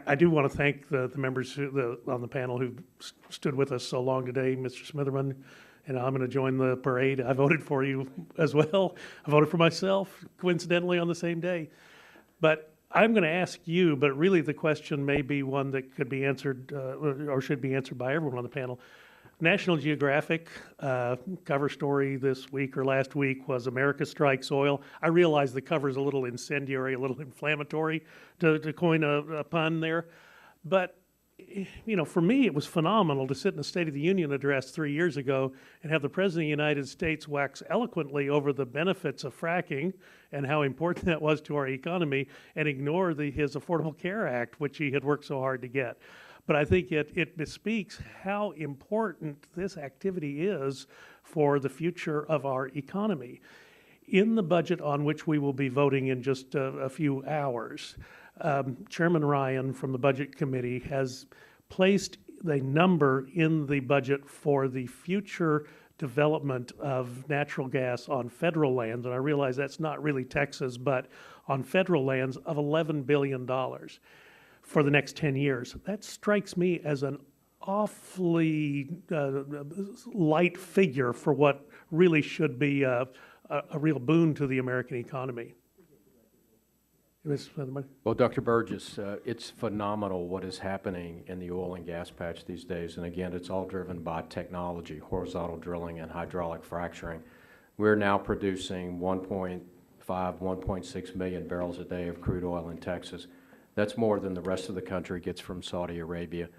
I do want to thank the members on the panel who stood with us so long today, Mr. Smitherman, and I'm going to join the parade. I voted for you as well. I voted for myself, coincidentally, on the same day. But I'm going to ask you, but really the question may be one that could be answered or should be answered by everyone on the panel. National Geographic cover story this week or last week was America Strikes Oil. I realize the cover is a little incendiary, a little inflammatory, to coin a pun there. But, you know, for me, it was phenomenal to sit in the State of the Union address 3 years ago and have the President of the United States wax eloquently over the benefits of fracking and how important that was to our economy and ignore his Affordable Care Act, which he had worked so hard to get. But I think it bespeaks how important this activity is for the future of our economy. In the budget on which we will be voting in just a few hours, Chairman Ryan from the Budget Committee has placed the number in the budget for the future development of natural gas on federal lands, and I realize that's not really Texas, but on federal lands of $11 billion. For the next 10 years. That strikes me as an awfully light figure for what really should be a real boon to the American economy. Well, Dr. Burgess, it's phenomenal what is happening in the oil and gas patch these days. And again, it's all driven by technology, horizontal drilling and hydraulic fracturing. We're now producing 1.5, 1.6 million barrels a day of crude oil in Texas. That's more than the rest of the country gets from Saudi Arabia.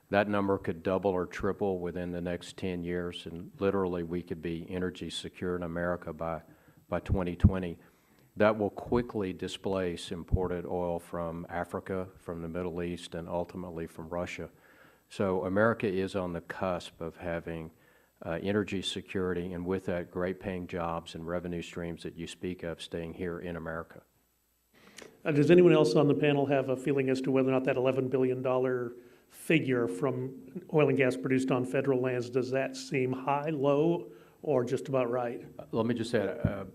That number could double or triple within the next 10 years, and literally we could be energy secure in America by 2020. That will quickly displace imported oil from Africa, from the Middle East, and ultimately from Russia. So America is on the cusp of having energy security, and with that, great paying jobs and revenue streams that you speak of staying here in America. Does anyone else on the panel have a feeling as to whether or not that $11 billion figure from oil and gas produced on federal lands, does that seem high, low, or just about right? Let me just add,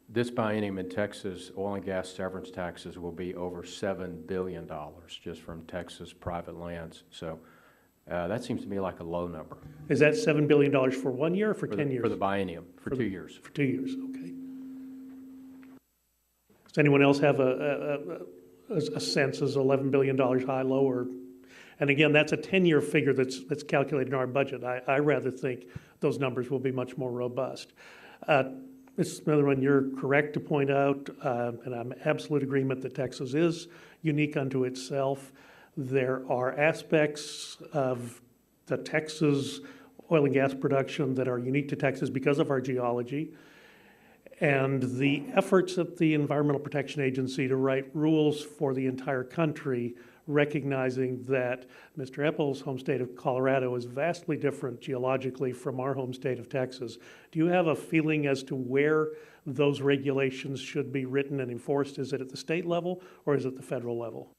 this biennium in Texas, oil and gas severance taxes will be over $7 billion just from Texas private lands. So that seems to me like a low number. Is that $7 billion for 1 year or for 10 years? For the biennium, for 2 years. For 2 years, okay. Does anyone else have a sense as $11 billion high, low, or? And again, that's a 10-year figure that's calculated in our budget. I rather think those numbers will be much more robust. Ms. Smitherman, you're correct to point out, and I'm in absolute agreement that Texas is unique unto itself. There are aspects of the Texas oil and gas production that are unique to Texas because of our geology. And the efforts at the Environmental Protection Agency to write rules for the entire country, recognizing that Mr. Epple's home state of Colorado is vastly different geologically from our home state of Texas. Do you have a feeling as to where those regulations should be written and enforced? Is it at the state level or is it the federal level?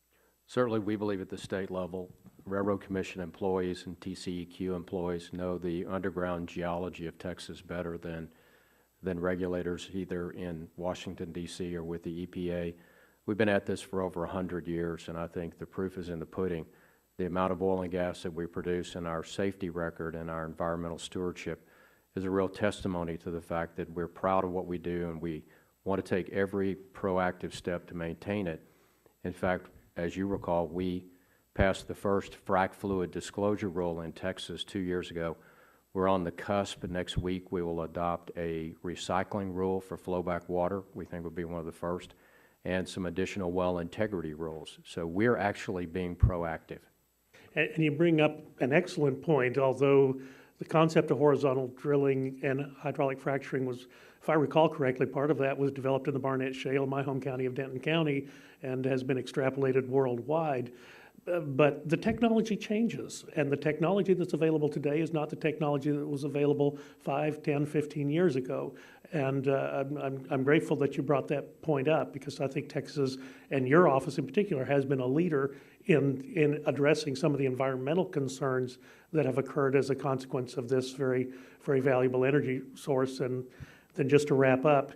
Certainly, we believe at the state level. Railroad Commission employees and TCEQ employees know the underground geology of Texas better than regulators either in Washington, D.C. or with the EPA. We've been at this for over 100 years, and I think the proof is in the pudding. The amount of oil and gas that we produce and our safety record and our environmental stewardship is a real testimony to the fact that we're proud of what we do and we want to take every proactive step to maintain it. In fact, as you recall, we passed the first frac fluid disclosure rule in Texas 2 years ago. We're on the cusp. Next week, we will adopt a recycling rule for flowback water. We think will be one of the first, and some additional well integrity rules. So we're actually being proactive. And you bring up an excellent point, although the concept of horizontal drilling and hydraulic fracturing was, if I recall correctly, part of that was developed in the Barnett Shale in my home county of Denton County and has been extrapolated worldwide. But the technology changes, and the technology that's available today is not the technology that was available 5, 10, 15 years ago. And I'm grateful that you brought that point up, because I think Texas, and your office in particular, has been a leader in addressing some of the environmental concerns that have occurred as a consequence of this very, very valuable energy source. And then just to wrap up,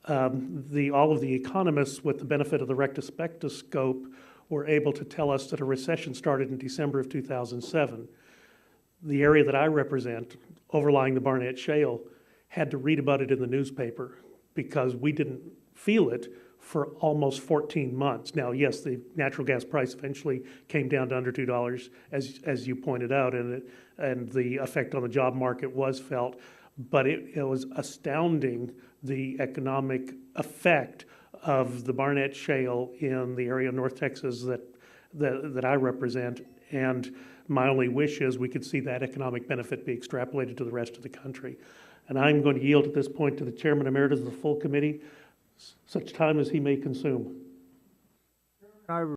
all of the economists, with the benefit of the rectospectoscope, were able to tell us that a recession started in December of 2007. The area that I represent, overlying the Barnett Shale, had to read about it in the newspaper because we didn't feel it for almost 14 months. Now, yes, the natural gas price eventually came down to under $2, as you pointed out, and the effect on the job market was felt, but it was astounding, the economic effect of the Barnett Shale in the area of North Texas that I represent. And my only wish is we could see that economic benefit be extrapolated to the rest of the country. And I'm going to yield at this point to the Chairman Emeritus of the full committee, such time as he may consume. I